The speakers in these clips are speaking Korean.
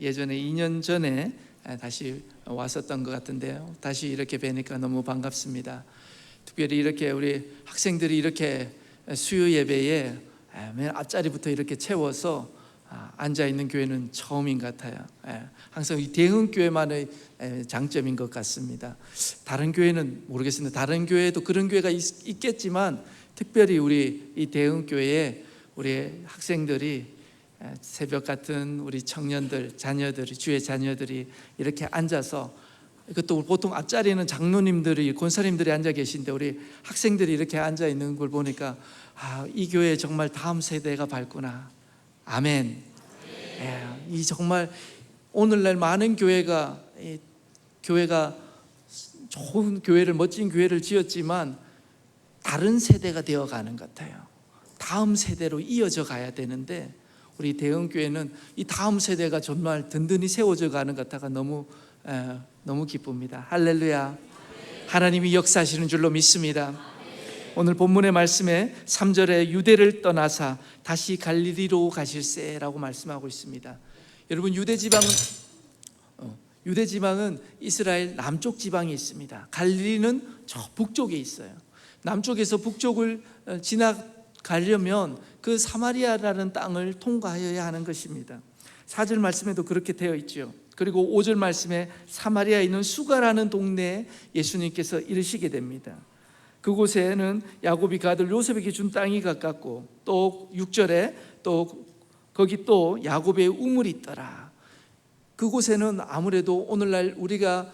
예전에 2년 전에 다시 왔었던 것 같은데요. 다시 이렇게 뵈니까 너무 반갑습니다. 특별히 이렇게 우리 학생들이 이렇게 수요 예배에 맨 앞자리부터 이렇게 채워서 앉아 있는 교회는 처음인 것 같아요. 항상 이 대흥 교회만의 장점인 것 같습니다. 다른 교회는 모르겠습니다. 다른 교회도 그런 교회가 있겠지만 특별히 우리 이 대흥 교회에 우리 학생들이 새벽 같은 우리 청년들, 자녀들이, 주의 자녀들이 이렇게 앉아서, 이것도 보통 앞자리는 장로님들이, 권사님들이 앉아 계신데 우리 학생들이 이렇게 앉아 있는 걸 보니까 이 교회 정말 다음 세대가 밝구나. 아멘. 이 정말 오늘날 많은 교회가 좋은 교회를, 멋진 교회를 지었지만 다른 세대가 되어가는 것 같아요. 다음 세대로 이어져 가야 되는데 우리 대흥교회는 이 다음 세대가 정말 든든히 세워져 가는 것 같아가 너무 기쁩니다. 할렐루야. 하나님이 역사하시는 줄로 믿습니다. 오늘 본문의 말씀에 3절에 유대를 떠나사 다시 갈릴리로 가실세라고 말씀하고 있습니다. 여러분, 유대 지방은 이스라엘 남쪽 지방이 있습니다. 갈릴리는 저 북쪽에 있어요. 남쪽에서 북쪽을 지나가려면 그 사마리아라는 땅을 통과하여야 하는 것입니다. 4절 말씀에도 그렇게 되어 있죠. 그리고 5절 말씀에 사마리아에 있는 수가라는 동네에 예수님께서 이르시게 됩니다. 그곳에는 야곱이 그 아들 요셉에게 준 땅이 가깝고, 또 6절에 또 거기 또 야곱의 우물이 있더라. 그곳에는 아무래도 오늘날 우리가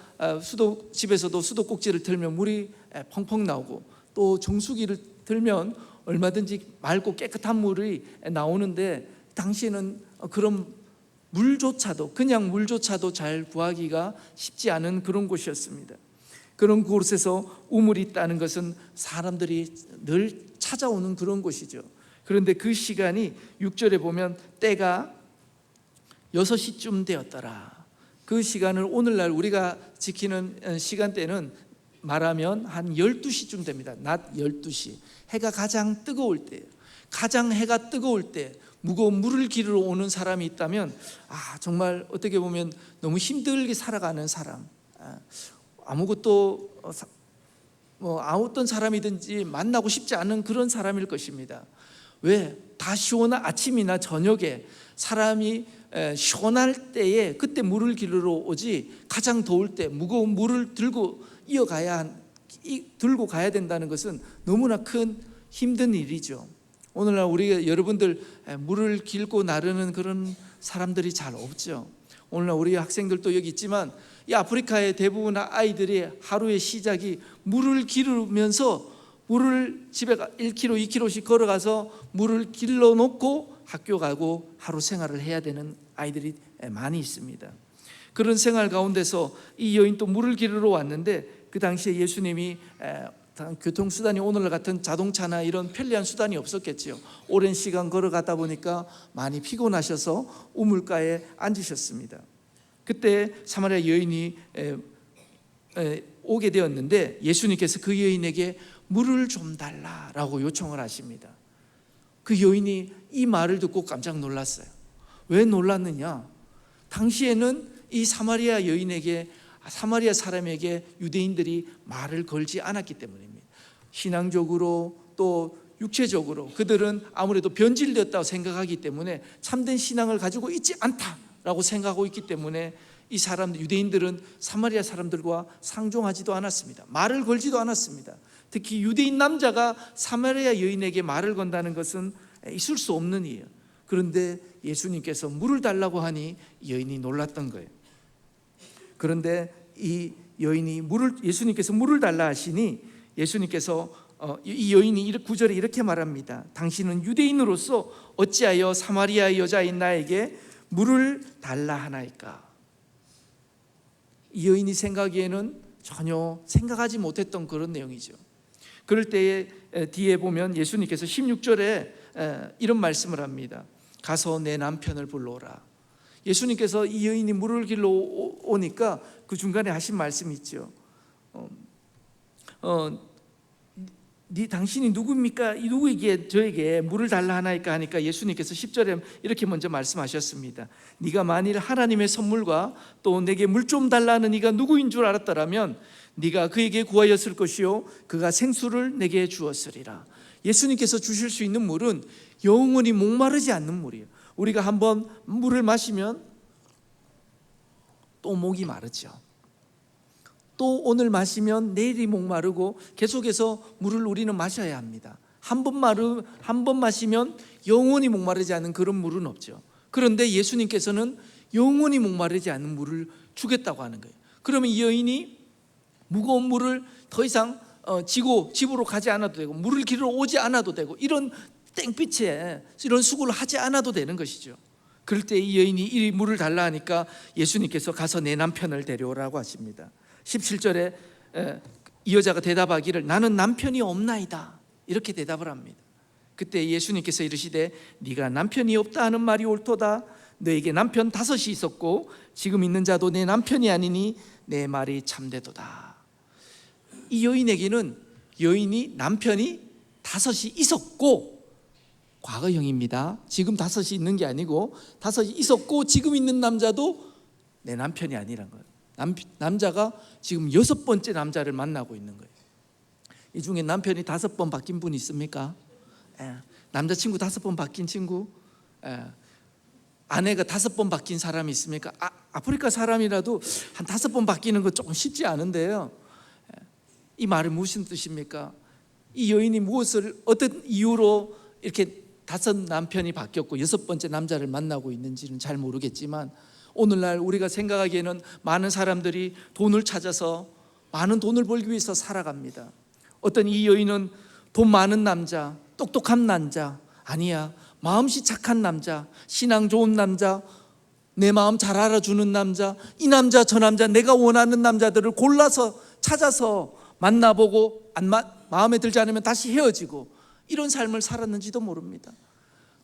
집에서도 수도꼭지를 틀면 물이 펑펑 나오고, 또 정수기를 틀면 얼마든지 맑고 깨끗한 물이 나오는데, 당시에는 그런 물조차도, 그냥 물조차도 잘 구하기가 쉽지 않은 그런 곳이었습니다. 그런 곳에서 우물이 있다는 것은 사람들이 늘 찾아오는 그런 곳이죠. 그런데 그 시간이 6절에 보면 때가 6시쯤 되었더라. 그 시간을 오늘날 우리가 지키는 시간대는 말하면 한 12시쯤 됩니다. 낮 12시. 해가 가장 뜨거울 때, 가장 해가 뜨거울 때 무거운 물을 기르러 오는 사람이 있다면 정말 어떻게 보면 너무 힘들게 살아가는 사람, 아무것도 어떤 사람이든지 만나고 싶지 않은 그런 사람일 것입니다. 왜? 다 시원한 아침이나 저녁에 사람이 시원할 때에 그때 물을 기르러 오지, 가장 더울 때 무거운 물을 들고 가야 된다는 것은 너무나 큰 힘든 일이죠. 오늘날 우리 여러분들 물을 길고 나르는 그런 사람들이 잘 없죠. 오늘날 우리 학생들도 여기 있지만 이 아프리카의 대부분 아이들이 하루의 시작이 물을 기르면서 물을 집에 1km, 2km씩 걸어가서 물을 길러 놓고 학교 가고 하루 생활을 해야 되는 아이들이 많이 있습니다. 그런 생활 가운데서 이 여인도 물을 기르러 왔는데, 그 당시에 예수님이 교통수단이 오늘날 같은 자동차나 이런 편리한 수단이 없었겠지요. 오랜 시간 걸어가다 보니까 많이 피곤하셔서 우물가에 앉으셨습니다. 그때 사마리아 여인이 오게 되었는데 예수님께서 그 여인에게 물을 좀 달라라고 요청을 하십니다. 그 여인이 이 말을 듣고 깜짝 놀랐어요. 왜 놀랐느냐? 당시에는 이 사마리아 여인에게, 사마리아 사람에게 유대인들이 말을 걸지 않았기 때문입니다. 신앙적으로 또 육체적으로 그들은 아무래도 변질되었다고 생각하기 때문에 참된 신앙을 가지고 있지 않다라고 생각하고 있기 때문에 이 유대인들은 사마리아 사람들과 상종하지도 않았습니다. 말을 걸지도 않았습니다. 특히 유대인 남자가 사마리아 여인에게 말을 건다는 것은 있을 수 없는 일이에요. 그런데 예수님께서 물을 달라고 하니 여인이 놀랐던 거예요. 그런데 이 여인이 예수님께서 물을 달라 하시니 예수님께서 이 여인이 9절에 이렇게 말합니다. 당신은 유대인으로서 어찌하여 사마리아 여자인 나에게 물을 달라 하나이까? 이 여인이 생각하기에는 전혀 생각하지 못했던 그런 내용이죠. 그럴 때에 뒤에 보면 예수님께서 16절에 이런 말씀을 합니다. 가서 내 남편을 불러오라. 예수님께서 이 여인이 물을 길러 오니까 그 중간에 하신 말씀이 있죠. 당신이 누구입니까? 누구에게 저에게 물을 달라 하나이까 하니까 예수님께서 10절에 이렇게 먼저 말씀하셨습니다. 네가 만일 하나님의 선물과 또 내게 물 좀 달라는 네가 누구인 줄 알았더라면 네가 그에게 구하였을 것이요 그가 생수를 내게 주었으리라. 예수님께서 주실 수 있는 물은 영원히 목마르지 않는 물이에요. 우리가 한번 물을 마시면 또 목이 마르죠. 또 오늘 마시면 내일이 목마르고 계속해서 물을 우리는 마셔야 합니다. 한 번 마시면 영원히 목마르지 않은 그런 물은 없죠. 그런데 예수님께서는 영원히 목마르지 않는 물을 주겠다고 하는 거예요. 그러면 이 여인이 무거운 물을 더 이상 지고 집으로 가지 않아도 되고 물을 길러 오지 않아도 되고 이런 땡빛에 이런 수고를 하지 않아도 되는 것이죠. 그럴 때 이 여인이 이 물을 달라 하니까 예수님께서 가서 내 남편을 데려오라고 하십니다. 17절에 이 여자가 대답하기를 나는 남편이 없나이다 이렇게 대답을 합니다. 그때 예수님께서 이르시되 네가 남편이 없다 하는 말이 옳도다. 너에게 남편 5이 있었고 지금 있는 자도 내 남편이 아니니 내 말이 참되도다. 이 여인에게는 여인이 남편이 5이 있었고, 과거형입니다. 지금 5이 있는 게 아니고 5이 있었고 지금 있는 남자도 내 남편이 아니란 거예요. 남자가 지금 6번째 남자를 만나고 있는 거예요. 이 중에 남편이 5번 바뀐 분이 있습니까? 남자친구 5번 바뀐 친구? 아내가 5번 바뀐 사람이 있습니까? 아프리카 사람이라도 한 5번 바뀌는 거 조금 쉽지 않은데요. 이 말은 무슨 뜻입니까? 이 여인이 어떤 이유로 이렇게 5 남편이 바뀌었고 6번째 남자를 만나고 있는지는 잘 모르겠지만, 오늘날 우리가 생각하기에는 많은 사람들이 돈을 찾아서 많은 돈을 벌기 위해서 살아갑니다. 어떤 이 여인은 돈 많은 남자, 똑똑한 남자, 아니야, 마음씨 착한 남자, 신앙 좋은 남자, 내 마음 잘 알아주는 남자, 이 남자 저 남자, 내가 원하는 남자들을 골라서 찾아서 만나보고 마음에 들지 않으면 다시 헤어지고 이런 삶을 살았는지도 모릅니다.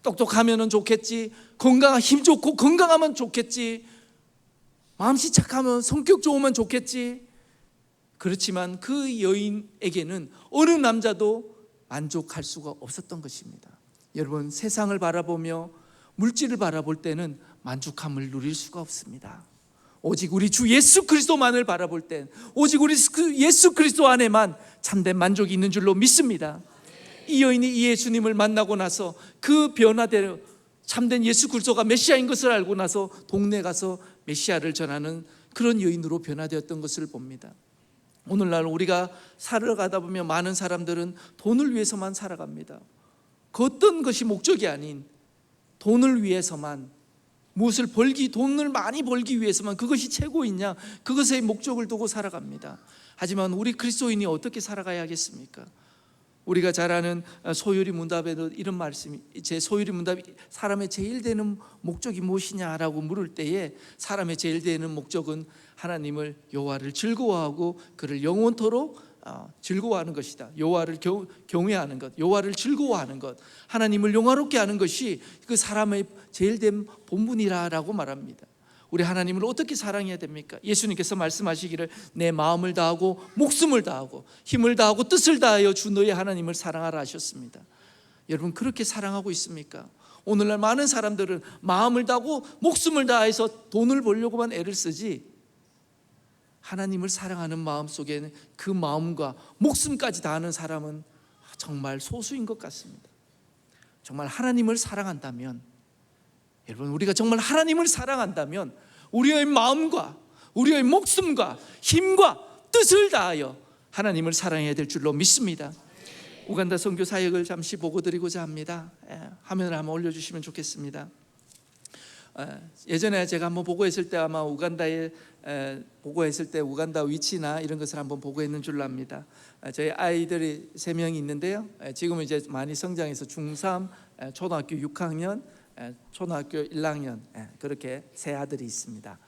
똑똑하면 좋겠지, 힘 좋고 건강하면 좋겠지, 마음씨 착하면 성격 좋으면 좋겠지. 그렇지만 그 여인에게는 어느 남자도 만족할 수가 없었던 것입니다. 여러분, 세상을 바라보며 물질을 바라볼 때는 만족함을 누릴 수가 없습니다. 오직 우리 주 예수 그리스도만을 바라볼 땐, 오직 우리 예수 그리스도 안에만 참된 만족이 있는 줄로 믿습니다. 이 여인이 이 예수님을 만나고 나서 그 변화대로 참된 예수 그리스도가 메시아인 것을 알고 나서 동네 가서 메시아를 전하는 그런 여인으로 변화되었던 것을 봅니다. 오늘날 우리가 살아가다 보면 많은 사람들은 돈을 위해서만 살아갑니다. 그 어떤 것이 목적이 아닌 돈을 위해서만, 돈을 많이 벌기 위해서만, 그것이 최고이냐, 그것에 목적을 두고 살아갑니다. 하지만 우리 그리스도인이 어떻게 살아가야 하겠습니까? 우리가 잘 아는 소유리 문답에도 이런 말씀이, 소유리 문답이 사람의 제일 되는 목적이 무엇이냐라고 물을 때에 사람의 제일 되는 목적은 하나님을, 여호와를 즐거워하고 그를 영원토록 즐거워하는 것이다. 여호와를 경외하는 것, 여호와를 즐거워하는 것, 하나님을 영화롭게 하는 것이 그 사람의 제일 된 본분이라고 말합니다. 우리 하나님을 어떻게 사랑해야 됩니까? 예수님께서 말씀하시기를 내 마음을 다하고 목숨을 다하고 힘을 다하고 뜻을 다하여 주 너의 하나님을 사랑하라 하셨습니다. 여러분, 그렇게 사랑하고 있습니까? 오늘날 많은 사람들은 마음을 다하고 목숨을 다해서 돈을 벌려고만 애를 쓰지, 하나님을 사랑하는 마음 속에는 그 마음과 목숨까지 다하는 사람은 정말 소수인 것 같습니다. 정말 하나님을 사랑한다면, 여러분, 우리가 정말 하나님을 사랑한다면 우리의 마음과 우리의 목숨과 힘과 뜻을 다하여 하나님을 사랑해야 될 줄로 믿습니다. 우간다 선교 사역을 잠시 보고 드리고자 합니다. 화면을 한번 올려주시면 좋겠습니다. 예전에 제가 한번 보고했을 때 아마 우간다에 보고했을 때 우간다 위치나 이런 것을 한번 보고했는 줄로 압니다. 저희 아이들이 3명이 있는데요. 지금은 이제 많이 성장해서 중3, 초등학교 6학년, 초등학교 1학년, 그렇게 3 아들이 있습니다.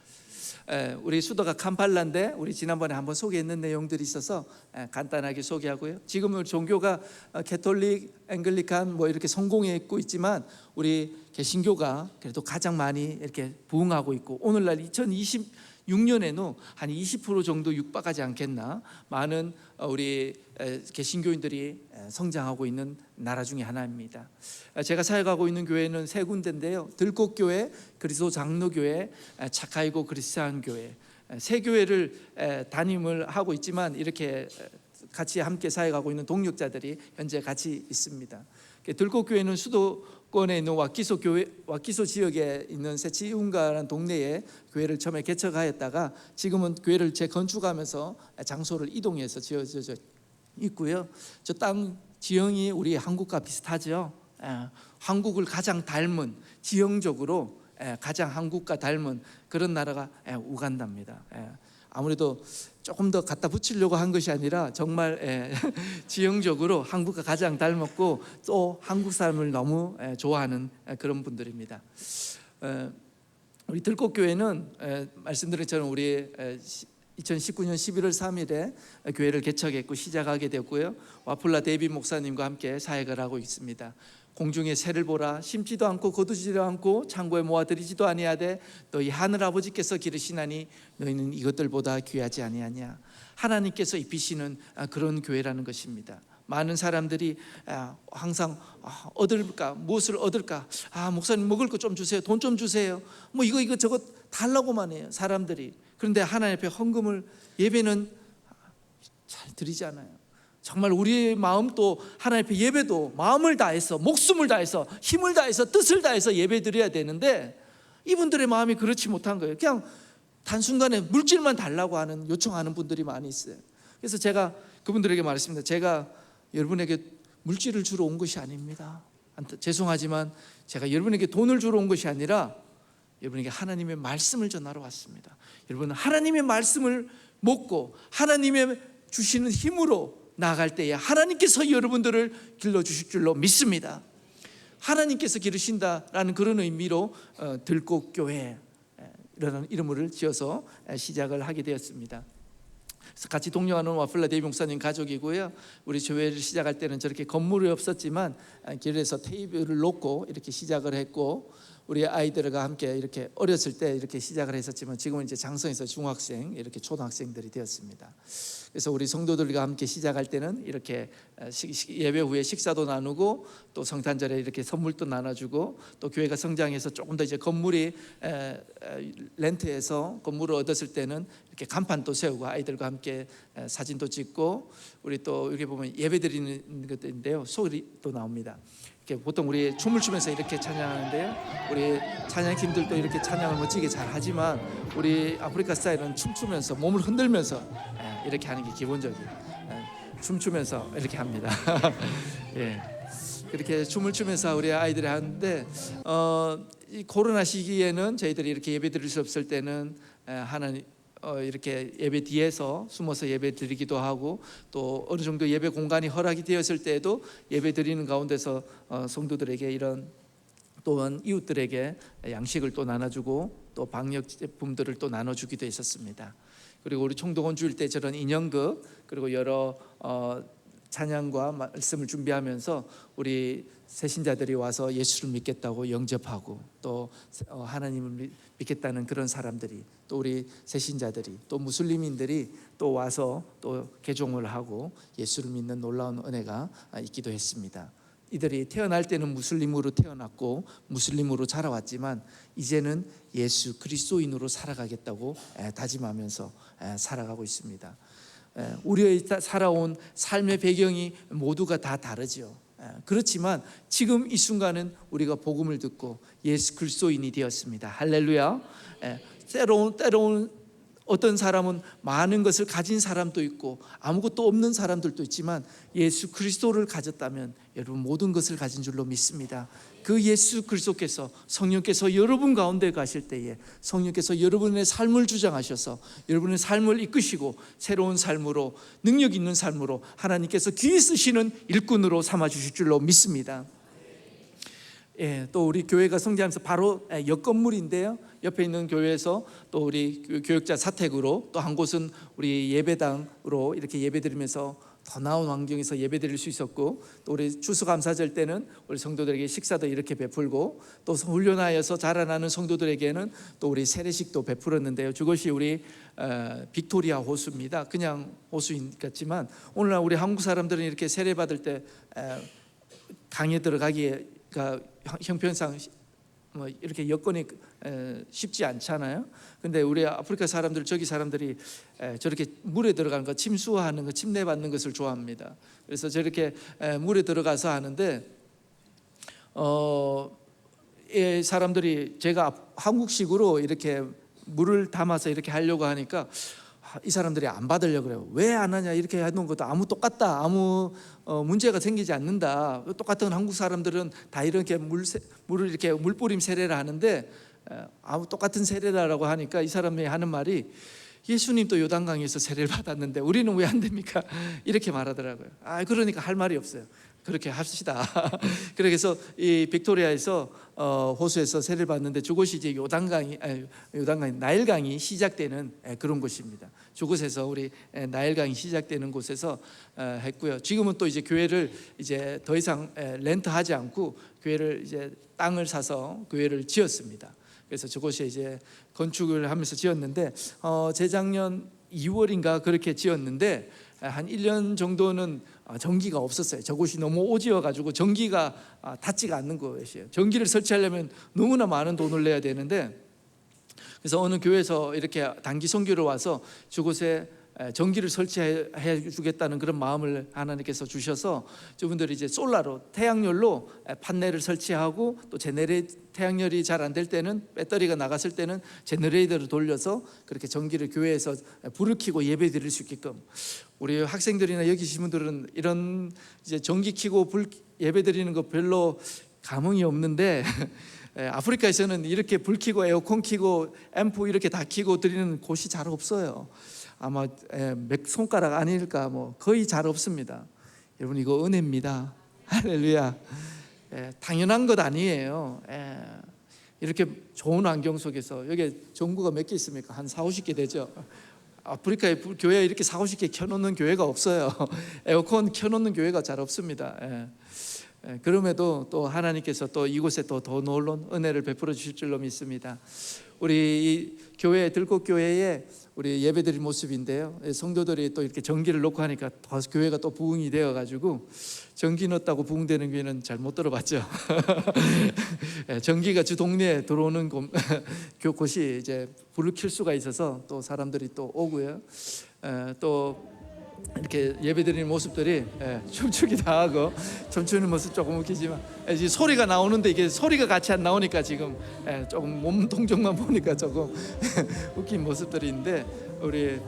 우리 수도가 캄팔라인데 우리 지난번에 한번 소개했는 내용들이 있어서 간단하게 소개하고요. 지금은 종교가 캐톨릭, 앵글리칸 뭐 이렇게 성공해 있고 있지만 우리 개신교가 그래도 가장 많이 이렇게 부흥하고 있고, 오늘날 2026년에는 한 20% 정도 육박하지 않겠나, 많은 우리 개신교인들이 성장하고 있는 나라 중에 하나입니다. 제가 사역하고 있는 교회는 세 군데인데요. 들꽃교회, 그리스도 장로교회, 차카이고 크리스찬교회, 세 교회를 담임을 하고 있지만 이렇게 같이 함께 사역하고 있는 동력자들이 현재 같이 있습니다. 들꽃교회는 수도권에 있는 왁기소 지역에 있는 세치운가라는 동네에 교회를 처음에 개척하였다가 지금은 교회를 재건축하면서 장소를 이동해서 지어져 있고요. 저 땅 지형이 우리 한국과 비슷하죠. 한국을 가장 닮은, 지형적으로 가장 한국과 닮은 그런 나라가 우간다입니다. 아무래도 조금 더 갖다 붙이려고 한 것이 아니라 정말 지형적으로 한국과 가장 닮았고 또 한국 사람을 너무 좋아하는 그런 분들입니다. 우리 들꽃교회는 말씀드린 것처럼 우리 2019년 11월 3일에 교회를 개척했고 시작하게 되었고요. 와플라 데이빗 목사님과 함께 사역을 하고 있습니다. 공중의 새를 보라, 심지도 않고 거두지도 않고 창고에 모아들이지도 아니하되 너희 하늘 아버지께서 기르시나니 너희는 이것들보다 귀하지 아니하냐. 하나님께서 입히시는 그런 교회라는 것입니다. 많은 사람들이 항상 얻을까, 무엇을 얻을까, 목사님 먹을 거 좀 주세요, 돈 좀 주세요, 뭐 이거 저거 달라고만 해요 사람들이. 그런데 하나님 앞에 헌금을, 예배는 잘 드리지 않아요. 정말 우리의 마음도 하나님 앞에 예배도 마음을 다해서, 목숨을 다해서, 힘을 다해서, 뜻을 다해서 예배 드려야 되는데 이분들의 마음이 그렇지 못한 거예요. 그냥 단순간에 물질만 달라고 하는, 요청하는 분들이 많이 있어요. 그래서 제가 그분들에게 말했습니다. 제가 여러분에게 물질을 주러 온 것이 아닙니다. 죄송하지만 제가 여러분에게 돈을 주러 온 것이 아니라 여러분에게 하나님의 말씀을 전하러 왔습니다. 여러분은 하나님의 말씀을 먹고 하나님의 주시는 힘으로 나아갈 때에 하나님께서 여러분들을 길러주실 줄로 믿습니다. 하나님께서 기르신다라는 그런 의미로 들꽃교회 이라는 이름을 지어서 시작을 하게 되었습니다. 그래서 같이 동료하는 와플라 데이빗 목사님 가족이고요. 우리 교회를 시작할 때는 저렇게 건물이 없었지만 길에서 테이블을 놓고 이렇게 시작을 했고, 우리 아이들과 함께 이렇게 어렸을 때 이렇게 시작을 했었지만 지금은 이제 장성에서 중학생, 이렇게 초등학생들이 되었습니다. 그래서 우리 성도들과 함께 시작할 때는 이렇게 예배 후에 식사도 나누고 또 성탄절에 이렇게 선물도 나눠주고, 또 교회가 성장해서 조금 더 이제 건물이 렌트해서 건물을 얻었을 때는 이렇게 간판도 세우고 아이들과 함께 사진도 찍고, 우리 또 여기 보면 예배 드리는 것인데요, 소리도 나옵니다. 이렇게 보통 우리 춤을 추면서 이렇게 찬양하는데요, 우리 찬양팀들도 이렇게 찬양을 멋지게 잘 하지만 우리 아프리카 스타일은 춤추면서 몸을 흔들면서 이렇게 하는 게 기본적이에요. 춤추면서 이렇게 합니다. 예, 그렇게 춤을 추면서 우리 아이들이 하는데 이 코로나 시기에는 저희들이 이렇게 예배 드릴 수 없을 때는 하나님 이렇게 예배 뒤에서 숨어서 예배 드리기도 하고, 또 어느 정도 예배 공간이 허락이 되었을 때에도 예배 드리는 가운데서 성도들에게 이런, 또한 이웃들에게 양식을 또 나눠주고 또 방역 제품들을 또 나눠주기도 했었습니다. 그리고 우리 총동원 주일 때 저런 인형극, 그리고 여러 찬양과 말씀을 준비하면서 우리 새신자들이 와서 예수를 믿겠다고 영접하고 또 하나님을 믿겠다는 그런 사람들이, 또 우리 새신자들이, 또 무슬림인들이 또 와서 또 개종을 하고 예수를 믿는 놀라운 은혜가 있기도 했습니다. 이들이 태어날 때는 무슬림으로 태어났고 무슬림으로 자라왔지만 이제는 예수 그리스도인으로 살아가겠다고 다짐하면서 살아가고 있습니다. 우리의 살아온 삶의 배경이 모두가 다 다르죠. 그렇지만 지금 이 순간은 우리가 복음을 듣고 예수 그리스도인이 되었습니다. 할렐루야. 때로는 어떤 사람은 많은 것을 가진 사람도 있고 아무것도 없는 사람들도 있지만 예수 그리스도를 가졌다면 여러분 모든 것을 가진 줄로 믿습니다. 그 예수 그리스도께서, 성령께서 여러분 가운데 가실 때에 성령께서 여러분의 삶을 주장하셔서 여러분의 삶을 이끄시고 새로운 삶으로, 능력 있는 삶으로 하나님께서 귀히 쓰시는 일꾼으로 삼아 주실 줄로 믿습니다. 또 우리 교회가 성장하면서 바로 옆 건물인데요, 옆에 있는 교회에서 또 우리 교역자 사택으로, 또 한 곳은 우리 예배당으로 이렇게 예배드리면서 더 나은 환경에서 예배드릴 수 있었고, 또 우리 추수감사절 때는 우리 성도들에게 식사도 이렇게 베풀고, 또 훈련하여서 자라나는 성도들에게는 또 우리 세례식도 베풀었는데요. 그것이 우리 빅토리아 호수입니다. 그냥 호수인 같지만 오늘날 우리 한국 사람들은 이렇게 세례 받을 때 강에 들어가기가 형편상 뭐 이렇게 여건이 쉽지 않잖아요. 근데 우리 아프리카 사람들, 저기 사람들이 저렇게 물에 들어가는 거, 침수하는 거, 침례 받는 것을 좋아합니다. 그래서 저렇게 물에 들어가서 하는데 이 사람들이 제가 한국식으로 이렇게 물을 담아서 이렇게 하려고 하니까 이 사람들이 안 받으려고 그래요. 왜 안 하냐, 이렇게 해놓은 것도 아무 똑같다, 아무 문제가 생기지 않는다. 똑같은 한국 사람들은 다 이렇게 물을 이렇게 물뿌림 세례를 하는데 아무 똑같은 세례라고 하니까 이 사람이 하는 말이, 예수님도 요단강에서 세례를 받았는데 우리는 왜 안 됩니까? 이렇게 말하더라고요. 그러니까 할 말이 없어요. 그렇게 합시다. 그래서 이 빅토리아에서 호수에서 세례를 받는데, 저곳이 이제 요단강이 나일강이 시작되는 그런 곳입니다. 저곳에서 우리 나일강이 시작되는 곳에서 했고요. 지금은 또 이제 교회를 이제 더 이상 렌트하지 않고 교회를 이제 땅을 사서 교회를 지었습니다. 그래서 저곳에 이제 건축을 하면서 지었는데 재작년 2월인가 그렇게 지었는데 한 1년 정도는 전기가 없었어요. 저곳이 너무 오지어 가지고 전기가 닿지가 않는 것이에요. 전기를 설치하려면 너무나 많은 돈을 내야 되는데, 그래서 어느 교회에서 이렇게 단기 선교를 와서 저곳에 전기를 설치해 주겠다는 그런 마음을 하나님께서 주셔서 저분들이 이제 솔라로, 태양열로 판넬을 설치하고, 또 태양열이 잘 안 될 때는, 배터리가 나갔을 때는 제너레이터를 돌려서 그렇게 전기를 교회에서 불을 켜고 예배 드릴 수 있게끔. 우리 학생들이나 여기 계신 분들은 이런 이제 전기 켜고 불 예배 드리는 거 별로 감흥이 없는데 아프리카에서는 이렇게 불 켜고 에어컨 켜고 앰프 이렇게 다 켜고 드리는 곳이 잘 없어요. 아마 몇 손가락 아닐까, 뭐 거의 잘 없습니다. 여러분, 이거 은혜입니다. 할렐루야. 당연한 것 아니에요. 이렇게 좋은 환경 속에서, 여기 전구가 몇 개 있습니까? 한 4, 50개 되죠. 아프리카에 교회에 이렇게 4, 50개 켜놓는 교회가 없어요. 에어컨 켜놓는 교회가 잘 없습니다. 그럼에도 또 하나님께서 또 이곳에 또 더 놀라운 은혜를 베풀어 주실 줄로 믿습니다. 우리 이 교회, 들꽃교회에 우리 예배드린 모습인데요, 성도들이 또 이렇게 전기를 놓고 하니까 더 교회가 또 부흥이 되어가지고, 전기 넣었다고 부흥되는 교회는 잘 못 들어봤죠. 전기가 주 동네에 들어오는 곳이 이제 불을 켤 수가 있어서 또 사람들이 또 오고요. 또 이렇게 예배드리는 모습들이 춤추기도 하고, 춤추는 모습 조금 웃기지만 이제 소리가 나오는데 이게 소리가 같이 안 나오니까 지금 조금 몸 동작만 보니까 조금 웃긴 모습들이 있는데, 우리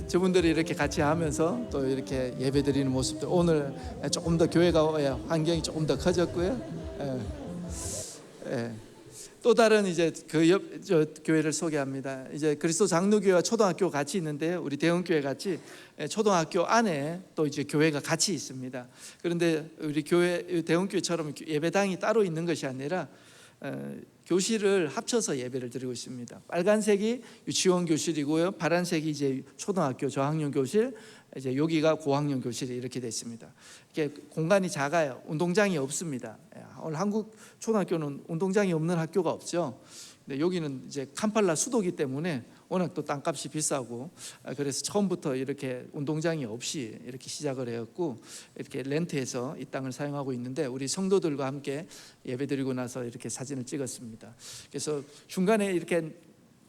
저분들이 이렇게 같이 하면서 또 이렇게 예배드리는 모습들, 오늘 조금 더 교회가 환경이 조금 더 커졌고요. 또 다른 이제 저 교회를 소개합니다. 이제 그리스도 장로교회와 초등학교 같이 있는데요, 우리 대형교회 같이 초등학교 안에 또 이제 교회가 같이 있습니다. 그런데 우리 교회, 대형교회처럼 예배당이 따로 있는 것이 아니라 교실을 합쳐서 예배를 드리고 있습니다. 빨간색이 유치원 교실이고요, 파란색이 이제 초등학교 저학년 교실, 이제 여기가 고학년 교실이 이렇게 됐습니다. 이렇게 공간이 작아요. 운동장이 없습니다. 오늘 한국 초등학교는 운동장이 없는 학교가 없죠. 근데 여기는 이제 캄팔라 수도기 때문에 워낙 또 땅값이 비싸고, 그래서 처음부터 이렇게 운동장이 없이 이렇게 시작을 했고, 이렇게 렌트해서 이 땅을 사용하고 있는데, 우리 성도들과 함께 예배드리고 나서 이렇게 사진을 찍었습니다. 그래서 중간에 이렇게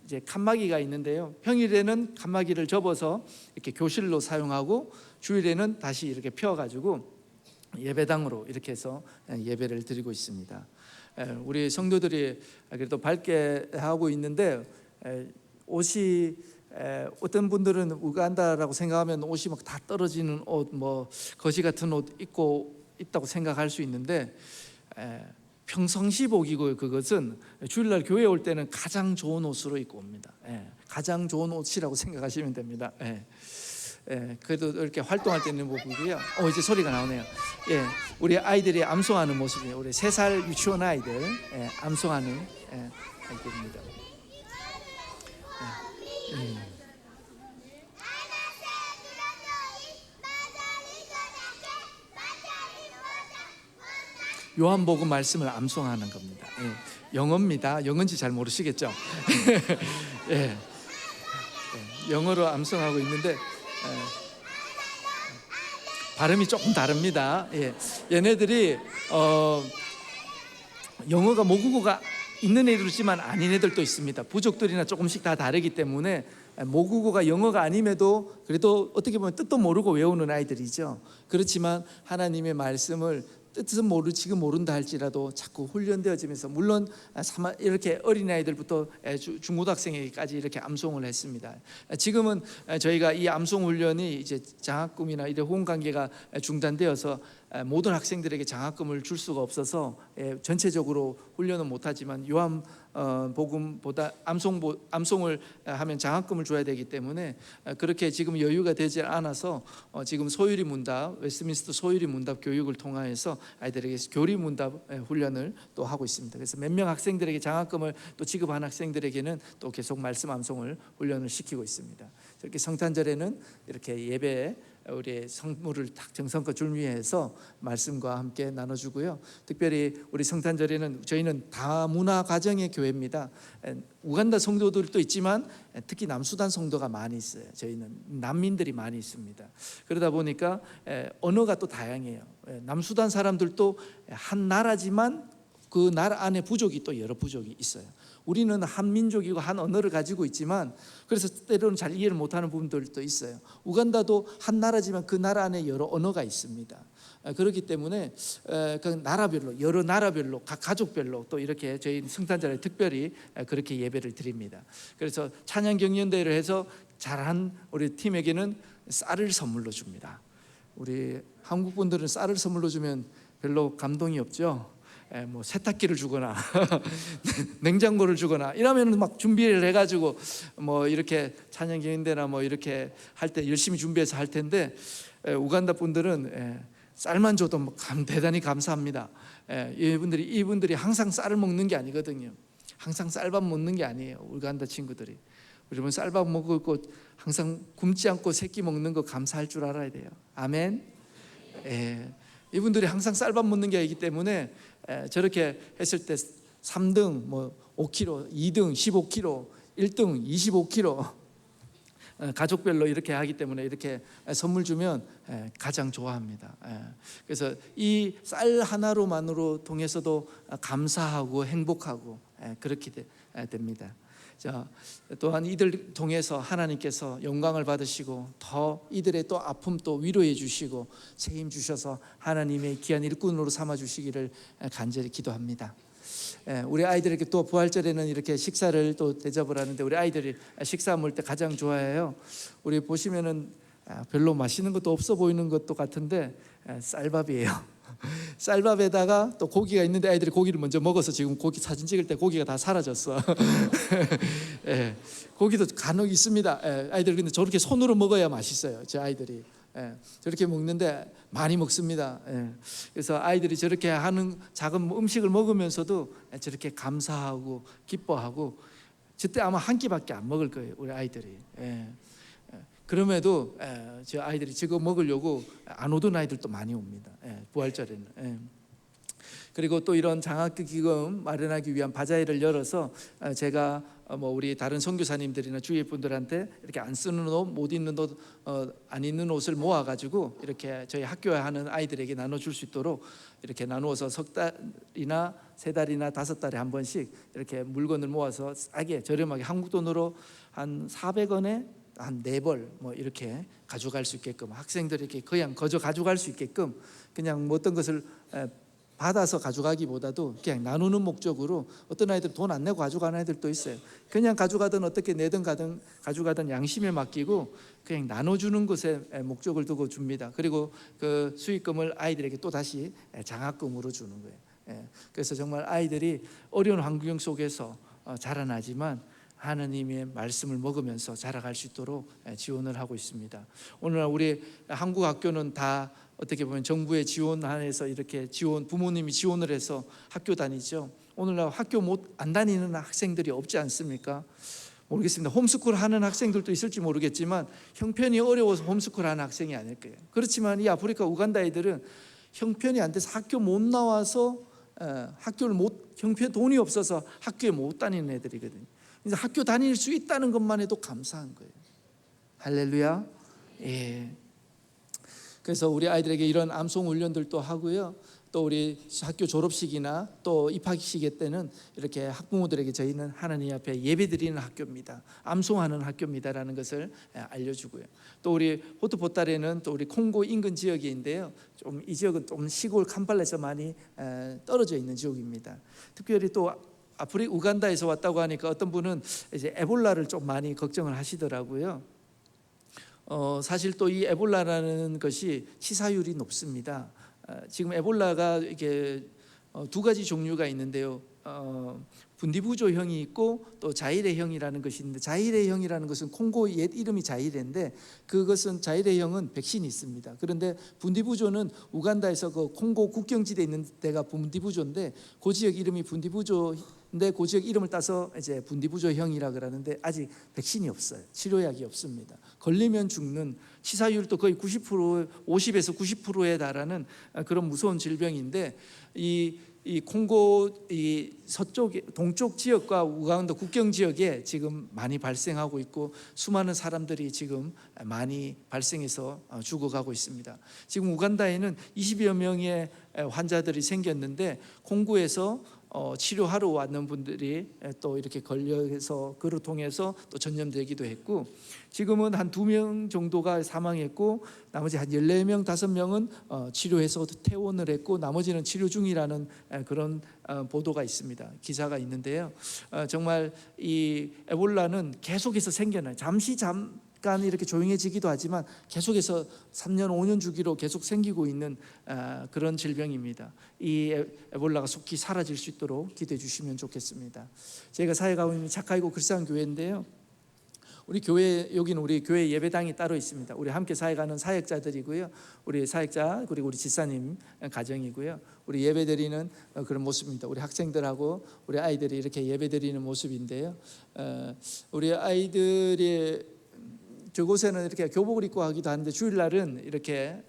이제 칸막이가 있는데요, 평일에는 칸막이를 접어서 이렇게 교실로 사용하고, 주일에는 다시 이렇게 펴가지고 예배당으로 이렇게 해서 예배를 드리고 있습니다. 우리 성도들이 그래도 밝게 하고 있는데, 옷이 어떤 분들은 우간다라고 생각하면 옷이 막 다 떨어지는 옷, 뭐 거지 같은 옷 입고 있다고 생각할 수 있는데, 평상시복이고, 그것은 주일날 교회 올 때는 가장 좋은 옷으로 입고 옵니다. 가장 좋은 옷이라고 생각하시면 됩니다. 그래도 이렇게 활동할 때 있는 모습이고요. 이제 소리가 나오네요. 우리 아이들이 암송하는 모습이에요. 우리 3살 유치원 아이들 암송하는 아이들입니다. 요한복음 말씀을 암송하는 겁니다. 영어입니다. 영어인지 잘 모르시겠죠? 예. 영어로 암송하고 있는데 발음이 조금 다릅니다. 얘네들이 영어가 모국어가 있는 애들이지만 아닌 애들도 있습니다. 부족들이나 조금씩 다 다르기 때문에 모국어가 영어가 아님에도 그래도 어떻게 보면 뜻도 모르고 외우는 아이들이죠. 그렇지만 하나님의 말씀을 뜻은 지금 모른다 할지라도 자꾸 훈련되어지면서, 물론 이렇게 어린아이들부터 중고등학생에게까지 이렇게 암송을 했습니다. 지금은 저희가 이 암송 훈련이 이제 장학금이나 이런 후원 관계가 중단되어서 모든 학생들에게 장학금을 줄 수가 없어서 전체적으로 훈련은 못하지만 요한 복음보다 암송을 하면 장학금을 줘야 되기 때문에 그렇게 지금 여유가 되지 않아서 지금 소유리 문답, 웨스트민스터 소유리 문답 교육을 통하여서 아이들에게 교리 문답 훈련을 또 하고 있습니다. 그래서 몇 명 학생들에게 장학금을 또 지급한 학생들에게는 또 계속 말씀 암송을 훈련을 시키고 있습니다. 이렇게 성탄절에는 이렇게 예배에 우리의 성물을 딱 정성껏 준비해서 말씀과 함께 나눠주고요. 특별히 우리 성탄절에는 저희는 다문화 가정의 교회입니다. 우간다 성도들도 있지만 특히 남수단 성도가 많이 있어요. 저희는 난민들이 많이 있습니다. 그러다 보니까 언어가 또 다양해요. 남수단 사람들도 한 나라지만 그 나라 안에 부족이 또 여러 부족이 있어요. 우리는 한 민족이고 한 언어를 가지고 있지만 그래서 때로는 잘 이해를 못하는 부분들도 있어요. 우간다도 한 나라지만 그 나라 안에 여러 언어가 있습니다. 그렇기 때문에 그 나라별로, 여러 나라별로, 각 가족별로 또 이렇게 저희 성탄절에 특별히 그렇게 예배를 드립니다. 그래서 찬양 경연대회를 해서 잘한 우리 팀에게는 쌀을 선물로 줍니다. 우리 한국 분들은 쌀을 선물로 주면 별로 감동이 없죠. 뭐 세탁기를 주거나 냉장고를 주거나 이러면 막 준비를 해가지고 뭐 이렇게 찬양 경연대나 뭐 이렇게 할 때 열심히 준비해서 할 텐데 우간다 분들은 쌀만 줘도 대단히 감사합니다. 이분들이 항상 쌀을 먹는 게 아니거든요. 항상 쌀밥 먹는 게 아니에요. 우간다 친구들이. 여러분 쌀밥 먹고 항상 굶지 않고 새끼 먹는 거 감사할 줄 알아야 돼요. 아멘. 이분들이 항상 쌀밥 먹는 게 아니기 때문에 저렇게 했을 때 3등, 뭐 5kg, 2등 15kg, 1등 25kg 가족별로 이렇게 하기 때문에 이렇게 선물 주면 가장 좋아합니다. 그래서 이 쌀 하나로만으로 통해서도 감사하고 행복하고 그렇게 됩니다. 자, 또한 이들 통해서 하나님께서 영광을 받으시고 더 이들의 또 아픔 또 위로해 주시고 책임 주셔서 하나님의 귀한 일꾼으로 삼아 주시기를 간절히 기도합니다. 우리 아이들에게 또 부활절에는 이렇게 식사를 또 대접을 하는데 우리 아이들이 식사 먹을 때 가장 좋아해요. 우리 보시면은 별로 맛있는 것도 없어 보이는 것도 같은데 쌀밥이에요. 쌀밥에다가 또 고기가 있는데 아이들이 고기를 먼저 먹어서 지금 고기 사진 찍을 때 고기가 다 사라졌어. 고기도 간혹 있습니다. 아이들 근데 저렇게 손으로 먹어야 맛있어요. 제 아이들이 저렇게 먹는데 많이 먹습니다. 그래서 아이들이 저렇게 하는 작은 음식을 먹으면서도 저렇게 감사하고 기뻐하고 저때 아마 한 끼밖에 안 먹을 거예요. 우리 아이들이. 그럼에도 저 아이들이 저거 먹으려고 안 오던 아이들도 많이 옵니다. 부활절에는. 그리고 또 이런 장학금 마련하기 위한 바자회를 열어서 제가 뭐 우리 다른 선교사님들이나 주위 분들한테 이렇게 안 쓰는 옷, 못 입는 옷, 안 입는 옷을 모아가지고 이렇게 저희 학교에 하는 아이들에게 나눠줄 수 있도록 이렇게 나누어서 석 달이나 세 달이나 5달에 한 번씩 이렇게 물건을 모아서 싸게 저렴하게 한국 돈으로 한 400원에 한 4벌 뭐 이렇게 가져갈 수 있게끔 학생들에게 그냥 거저 가져갈 수 있게끔 그냥 뭐 어떤 것을 받아서 가져가기보다도 그냥 나누는 목적으로 어떤 아이들 돈 안 내고 가져가는 아이들도 있어요. 그냥 가져가든 어떻게 내든 가든 가져가든 양심에 맡기고 그냥 나눠주는 것에 목적을 두고 줍니다. 그리고 그 수익금을 아이들에게 또 다시 장학금으로 주는 거예요. 그래서 정말 아이들이 어려운 환경 속에서 자라나지만 하나님의 말씀을 먹으면서 자라갈 수 있도록 지원을 하고 있습니다. 오늘날 우리 한국 학교는 다 어떻게 보면 정부의 지원 안에서 이렇게 부모님이 지원을 해서 학교 다니죠. 오늘날 학교 안 다니는 학생들이 없지 않습니까? 모르겠습니다. 홈스쿨 하는 학생들도 있을지 모르겠지만 형편이 어려워서 홈스쿨 하는 학생이 아닐 거예요. 그렇지만 이 아프리카 우간다 애들은 형편이 안 돼서 학교 못 나와서 학교를 형편 돈이 없어서 학교에 못 다니는 애들이거든요. 그래서 학교 다닐 수 있다는 것만 해도 감사한 거예요. 할렐루야. 예. 그래서 우리 아이들에게 이런 암송 훈련들도 하고요. 또 우리 학교 졸업식이나 또 입학식 때는 이렇게 학부모들에게 저희는 하나님 앞에 예배드리는 학교입니다. 암송하는 학교입니다라는 것을 알려주고요. 또 우리 호트포탈에는 또 우리 콩고 인근 지역인데요. 좀 이 지역은 좀 시골 캄팔레에서 많이 떨어져 있는 지역입니다. 특별히 또 우간다에서 왔다고 하니까 어떤 분은 이제 에볼라를 좀 많이 걱정을 하시더라고요. 사실 또 이 에볼라라는 것이 치사율이 높습니다. 지금 에볼라가 이게 두 가지 종류가 있는데요. 분디부조형이 있고 또 자이레형이라는 것이 있는데, 자이레형이라는 것은 콩고 옛 이름이 자이레인데 그것은 자이레형은 백신이 있습니다. 그런데 분디부조는 우간다에서 그 콩고 국경지대에 있는 데가 분디부조인데 그 지역 이름이 분디부조인데 그 지역 이름을 따서 이제 분디부조형이라 그러는데 아직 백신이 없어요. 치료약이 없습니다. 걸리면 죽는, 치사율도 거의 90%, 50에서 90%에 달하는 그런 무서운 질병인데 이 콩고 이 서쪽 동쪽 지역과 우간다 국경 지역에 지금 많이 발생하고 있고 수많은 사람들이 지금 많이 발생해서 죽어가고 있습니다. 지금 우간다에는 20여 명의 환자들이 생겼는데 콩고에서 치료하러 왔는 분들이 또 이렇게 걸려서 그를 통해서 또 전염되기도 했고, 지금은 한 2명 정도가 사망했고 나머지 한 14명, 5명은 치료해서 퇴원을 했고 나머지는 치료 중이라는 그런 보도가 있습니다. 기사가 있는데요. 정말 이 에볼라는 계속해서 생겨나요. 잠깐 이렇게 조용해지기도 하지만 계속해서 3년, 5년 주기로 계속 생기고 있는 그런 질병입니다. 이 에볼라가 속히 사라질 수 있도록 기도해 주시면 좋겠습니다. 저희가 사역하고 있는 착하이고 그리스도인 교회인데요. 우리 교회, 여기는 우리 교회 예배당이 따로 있습니다. 우리 함께 사역하는 사역자들이고요. 우리 사역자 그리고 우리 집사님 가정이고요. 우리 예배드리는 그런 모습입니다. 우리 학생들하고 우리 아이들이 이렇게 예배드리는 모습인데요. 우리 아이들이 저곳에는 이렇게 교복을 입고 하기도 하는데 주일날은 이렇게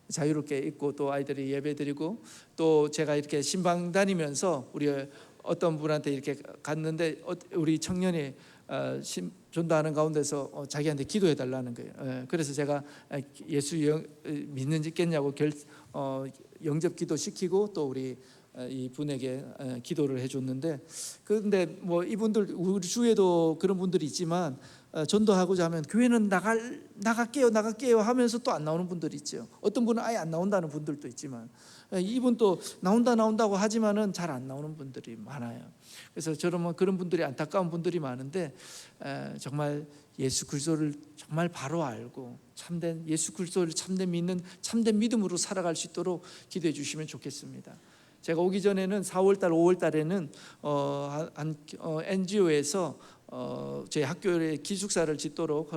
자유롭게 입고 또 아이들이 예배드리고, 또 제가 이렇게 신방 다니면서 우리 어떤 분한테 이렇게 갔는데 우리 청년이 전도하는 가운데서 자기한테 기도해 달라는 거예요. 그래서 제가 예수 믿는지겠냐고 영접 기도 시키고 또 우리 이 분에게 기도를 해줬는데, 그런데 뭐 이분들 우리 주에도 그런 분들이 있지만 전도하고자 하면 교회는 나갈게요 하면서 또 안 나오는 분들이 있죠. 어떤 분은 아예 안 나온다는 분들도 있지만 이분 또 나온다고 하지만은 잘 안 나오는 분들이 많아요. 그래서 저는 그런 분들이 안타까운 분들이 많은데 정말 예수 그리스도를 정말 바로 알고 참된 예수 그리스도를 참된 믿는 참된 믿음으로 살아갈 수 있도록 기도해 주시면 좋겠습니다. 제가 오기 전에는 4월달, 5월달에는 NGO에서 저희 학교에 기숙사를 짓도록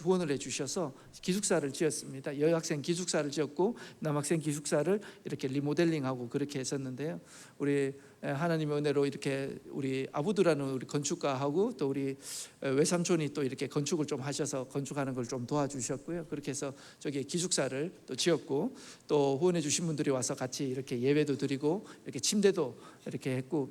후원을 해주셔서 기숙사를 지었습니다. 여학생 기숙사를 지었고 남학생 기숙사를 이렇게 리모델링하고 그렇게 했었는데요. 우리 하나님의 은혜로 이렇게 우리 아부드라는 우리 건축가하고 또 우리 외삼촌이 또 이렇게 건축을 좀 하셔서 건축하는 걸 좀 도와주셨고요. 그렇게 해서 저기 기숙사를 또 지었고, 또 후원해 주신 분들이 와서 같이 이렇게 예배도 드리고 이렇게 침대도 이렇게 했고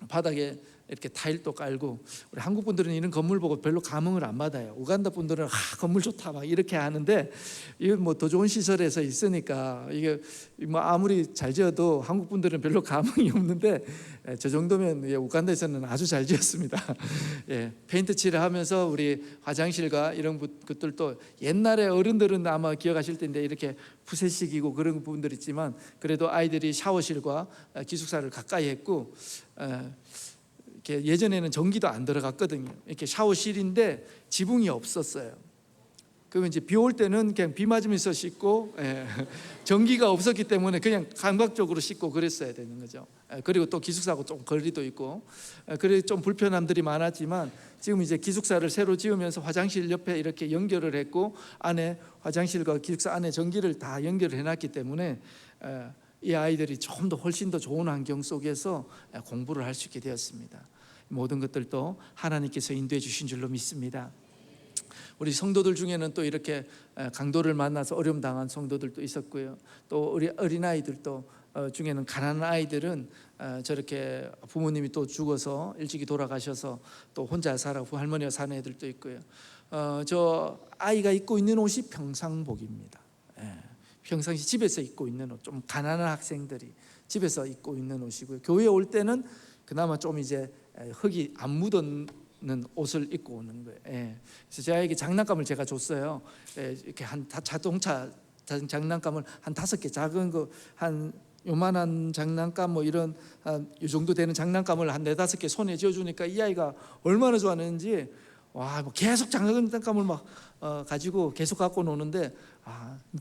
바닥에 이렇게 타일도 깔고, 우리 한국 분들은 이런 건물 보고 별로 감흥을 안 받아요. 우간다 분들은 건물 좋다 막 이렇게 하는데, 이거 뭐 더 좋은 시설에서 있으니까 이게 뭐 아무리 잘 지어도 한국 분들은 별로 감흥이 없는데 저 정도면 우간다에서는 아주 잘 지었습니다. 예, 페인트 칠을 하면서 우리 화장실과 이런 것들도 옛날에 어른들은 아마 기억하실 텐데 이렇게 푸세식이고 그런 부분들 있지만 그래도 아이들이 샤워실과 기숙사를 가까이 했고, 이렇게 예전에는 전기도 안 들어갔거든요. 이렇게 샤워실인데 지붕이 없었어요. 그러면 이제 비 올 때는 그냥 비 맞으면서 씻고, 전기가 없었기 때문에 그냥 감각적으로 씻고 그랬어야 되는 거죠. 그리고 또 기숙사하고 좀 거리도 있고, 그래 좀 불편함들이 많았지만 지금 이제 기숙사를 새로 지으면서 화장실 옆에 이렇게 연결을 했고 안에 화장실과 기숙사 안에 전기를 다 연결을 해놨기 때문에 이 아이들이 좀 더 훨씬 더 좋은 환경 속에서 공부를 할 수 있게 되었습니다. 모든 것들도 하나님께서 인도해 주신 줄로 믿습니다. 우리 성도들 중에는 또 이렇게 강도를 만나서 어려움 당한 성도들도 있었고요. 또 우리 어린아이들도 중에는 가난한 아이들은 저렇게 부모님이 또 죽어서 일찍이 돌아가셔서 또 혼자 살아고 할머니가 사는 애들도 있고요. 저 아이가 입고 있는 옷이 평상복입니다. 평상시 집에서 입고 있는 옷, 좀 가난한 학생들이 집에서 입고 있는 옷이고요. 교회에 올 때는 그나마 좀 이제 흙이 안 묻은 옷을 입고 오는 거예요. 그래서 제 아이에게 장난감을 제가 줬어요. 이렇게 한 자동차 장난감을 한 5개, 작은 거 한 요만한 장난감 뭐 이런 이 정도 되는 장난감을 한 4-5개 손에 쥐어주니까 이 아이가 얼마나 좋아하는지, 와, 뭐 계속 장난감을 막 가지고 계속 갖고 노는데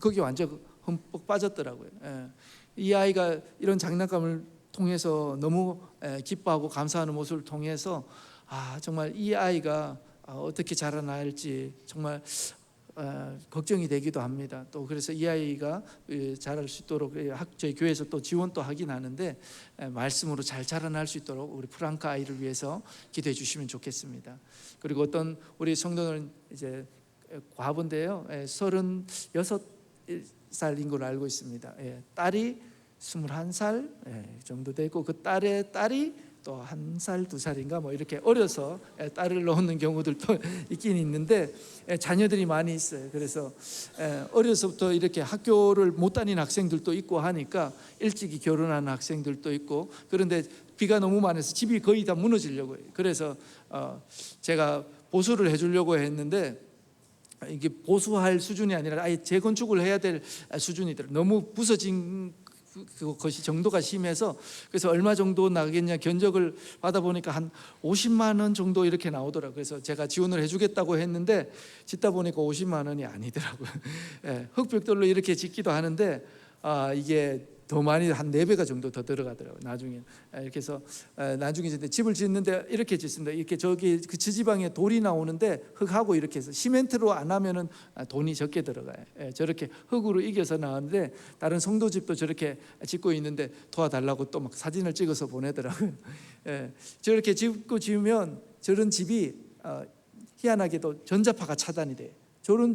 거기 완전 흠뻑 빠졌더라고요. 이 아이가 이런 장난감을 통해서 너무 기뻐하고 감사하는 모습을 통해서 정말 이 아이가 어떻게 자라날지 정말 걱정이 되기도 합니다. 또 그래서 이 아이가 자랄 수 있도록 저희 교회에서 또 지원도 하긴 하는데 말씀으로 잘 자라날 수 있도록 우리 프랑카 아이를 위해서 기도해 주시면 좋겠습니다. 그리고 어떤 우리 성도는 이제 과부인데요, 36살인 걸로 알고 있습니다. 딸이 21살 정도 되고 그 딸의 딸이 또 1살, 2살인가 뭐 이렇게 어려서 딸을 낳는 경우들도 있긴 있는데 자녀들이 많이 있어요. 그래서 어려서부터 이렇게 학교를 못 다니는 학생들도 있고 하니까 일찍이 결혼하는 학생들도 있고, 그런데 비가 너무 많아서 집이 거의 다 무너지려고 해요. 그래서 제가 보수를 해주려고 했는데 이게 보수할 수준이 아니라 아예 재건축을 해야 될 수준이더라고요. 너무 부서진 그것이 정도가 심해서, 그래서 얼마 정도 나겠냐 견적을 받아보니까 한 50만 원 정도 이렇게 나오더라고요. 그래서 제가 지원을 해주겠다고 했는데 짓다 보니까 50만 원이 아니더라고요. 흙벽돌로 이렇게 짓기도 하는데 이게 더 많이 한 4배가 정도 더 들어가더라고요. 나중에 이렇게 해서 나중에 이제 집을 짓는데 이렇게 짓습니다. 이렇게 저기 그 지지방에 돌이 나오는데 흙하고 이렇게 해서 시멘트로 안 하면은 돈이 적게 들어가요. 저렇게 흙으로 이겨서 나왔는데 다른 성도 집도 저렇게 짓고 있는데 도와달라고 또 막 사진을 찍어서 보내더라고요. 저렇게 짓고 지으면 저런 집이 희한하게도 전자파가 차단이 돼요. 저런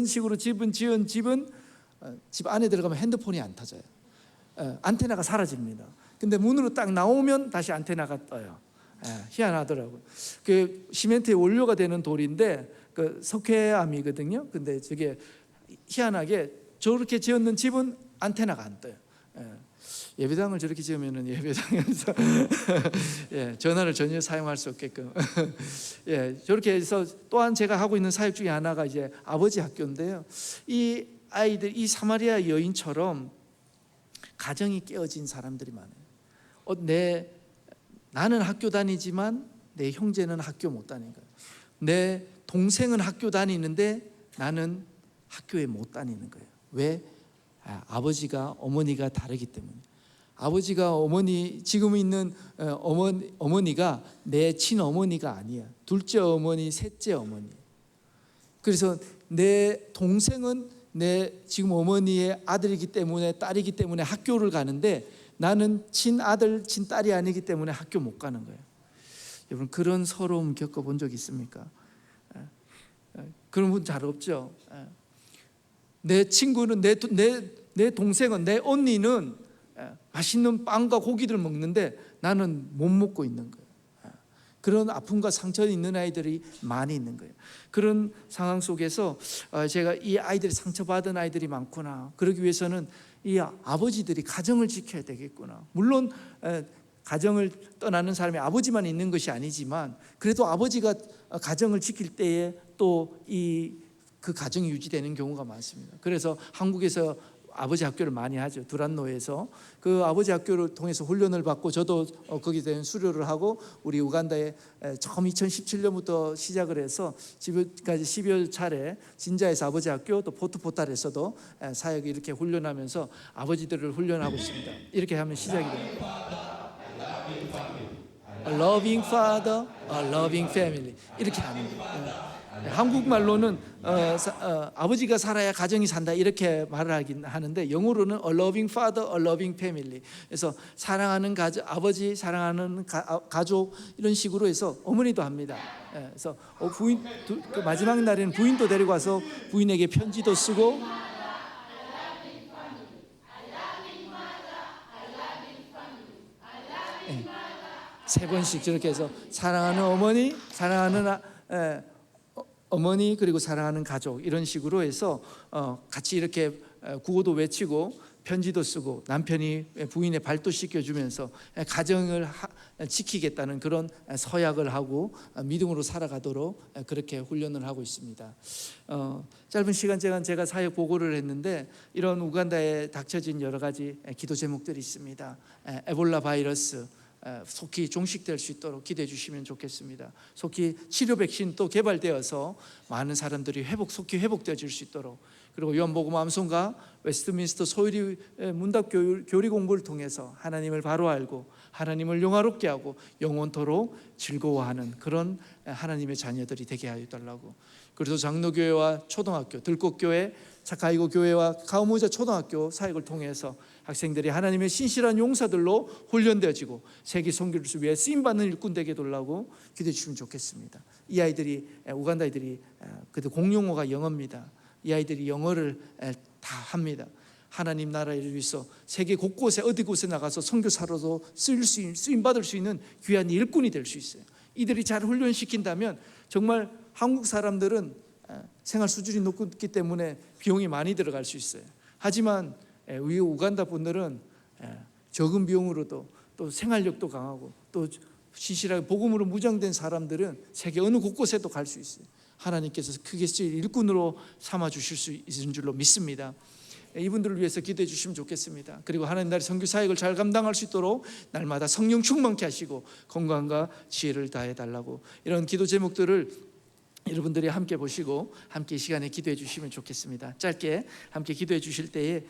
식으로 지은 집은 집 안에 들어가면 핸드폰이 안 터져요. 안테나가 사라집니다. 근데 문으로 딱 나오면 다시 안테나가 떠요. 희한하더라고요. 그 시멘트의 원료가 되는 돌인데 그 석회암이거든요. 근데 저게 희한하게 저렇게 지었는 집은 안테나가 안 떠요. 예배당을 저렇게 지으면은 예배당에서 전화를 전혀 사용할 수 없게끔 저렇게 해서, 또한 제가 하고 있는 사역 중에 하나가 이제 아버지 학교인데요. 이 아이들, 이 사마리아 여인처럼 가정이 깨어진 사람들이 많아요. 나는 학교 다니지만 내 형제는 학교 못 다니는 거예요. 내 동생은 학교 다니는데 나는 학교에 못 다니는 거예요. 왜? 아버지가 어머니가 다르기 때문에. 아버지가 지금 있는 어머니가 내 친어머니가 아니야. 둘째 어머니, 셋째 어머니. 그래서 내 동생은 내 지금 어머니의 아들이기 때문에, 딸이기 때문에 학교를 가는데 나는 친아들, 친딸이 아니기 때문에 학교 못 가는 거예요. 여러분, 그런 서러움 겪어본 적 있습니까? 그런 분 잘 없죠. 내 친구는, 내 동생은, 내 언니는 맛있는 빵과 고기를 먹는데 나는 못 먹고 있는 거예요. 그런 아픔과 상처 있는 아이들이 많이 있는 거예요. 그런 상황 속에서 제가 이 아이들이 상처받은 아이들이 많구나, 그러기 위해서는 이 아버지들이 가정을 지켜야 되겠구나. 물론 가정을 떠나는 사람이 아버지만 있는 것이 아니지만 그래도 아버지가 가정을 지킬 때에 또 그 가정이 유지되는 경우가 많습니다. 그래서 한국에서 아버지 학교를 많이 하죠. 두란노에서 그 아버지 학교를 통해서 훈련을 받고, 저도 거기에 대한 수료를 하고, 우리 우간다에 처음 2017년부터 시작을 해서 지금까지 10여 차례 진자에서 아버지 학교, 또 포트포탈에서도 사역을 이렇게 훈련하면서 아버지들을 훈련하고 있습니다. 이렇게 하면 시작이 됩니다. A loving father, a loving family, 이렇게 하는 거예요. 한국말로는 아버지가 살아야 가정이 산다 이렇게 말을 하긴 하는데, 영어로는 a loving father, a loving family. 그래서 사랑하는 아버지, 사랑하는 가족, 이런 식으로 해서 어머니도 합니다. 그래서 그 마지막 날에는 부인도 데리고 와서 부인에게 편지도 쓰고, 3번씩 저렇게 해서 사랑하는 어머니, 사랑하는 어머니, 그리고 사랑하는 가족, 이런 식으로 해서 같이 이렇게 구호도 외치고 편지도 쓰고 남편이 부인의 발도 씻겨주면서 가정을 지키겠다는 그런 서약을 하고 믿음으로 살아가도록 그렇게 훈련을 하고 있습니다. 짧은 시간 제가 사역 보고를 했는데 이런 우간다에 닥쳐진 여러 가지 기도 제목들이 있습니다. 에볼라 바이러스 속히 종식될 수 있도록 기도해 주시면 좋겠습니다. 속히 치료 백신 또 개발되어서 많은 사람들이 속히 회복되어질 수 있도록, 그리고 요한복음 암송가 웨스트민스터 소유리 문답 교리 공부를 통해서 하나님을 바로 알고 하나님을 영화롭게 하고 영원토록 즐거워하는 그런 하나님의 자녀들이 되게 하여 달라고. 그래서 장로교회와 초등학교, 들꽃교회, 차카이고 교회와 가오모자 초등학교 사역을 통해서 학생들이 하나님의 신실한 용사들로 훈련되어지고 세계 선교를 위해 쓰임받는 일꾼 되게 달라고 기도해 주시면 좋겠습니다. 이 아이들이, 우간다 아이들이 그래도 공용어가 영어입니다. 이 아이들이 영어를 다 합니다. 하나님 나라를 위해서 세계 곳곳에 어디 곳에 나가서 선교사로도 쓰임받을 수 있는 귀한 일꾼이 될 수 있어요. 이들이 잘 훈련시킨다면 정말 한국 사람들은 생활 수준이 높기 때문에 비용이 많이 들어갈 수 있어요. 하지만 우리 우간다 분들은 적은 비용으로도 또 생활력도 강하고 또 신실하게 복음으로 무장된 사람들은 세계 어느 곳곳에도 갈 수 있어요. 하나님께서 크게 쓰일 일꾼으로 삼아 주실 수 있는 줄로 믿습니다. 이분들을 위해서 기도해 주시면 좋겠습니다. 그리고 하나님 나라의 선교 사역을 잘 감당할 수 있도록 날마다 성령 충만케 하시고 건강과 지혜를 다해 달라고, 이런 기도 제목들을 여러분들이 함께 보시고 함께 이 시간에 기도해 주시면 좋겠습니다. 짧게 함께 기도해 주실 때에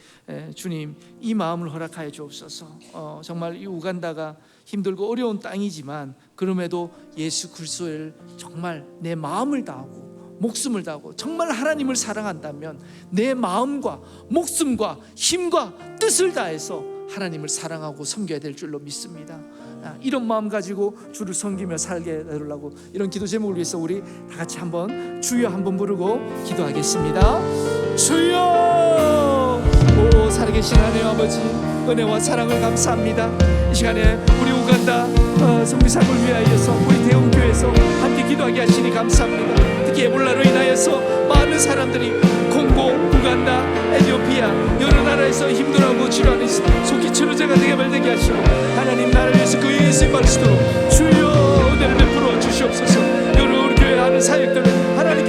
주님, 이 마음을 허락하여 주옵소서. 정말 이 우간다가 힘들고 어려운 땅이지만 그럼에도 예수 그리스도를 정말 내 마음을 다하고 목숨을 다하고 정말 하나님을 사랑한다면 내 마음과 목숨과 힘과 뜻을 다해서 하나님을 사랑하고 섬겨야 될 줄로 믿습니다. 이런 마음 가지고 주를 섬기며 살게 되려고 이런 기도 제목을 위해서 우리 다 같이 한번 주여 한번 부르고 기도하겠습니다. 주여! 오 살아계신 하나님 아버지, 은혜와 사랑을 감사합니다. 이 시간에 우리 우간다 선교사역을 위하여서 우리 대웅교회에서 함께 기도하게 하시니 감사합니다. 특히 에볼라로 인하여서 많은 사람들이 콩고, 우간다, 에티오피아 여러 나라에서 힘들어하고 치료하는 속히 치료제가 되게 말되게 하시고 하나님 나라를 위해서 그 의에 쓰임받을 수 있도록 주여 은혜를 베풀어 주시옵소서. 여러 우리 교회 하는 사역들을 하나님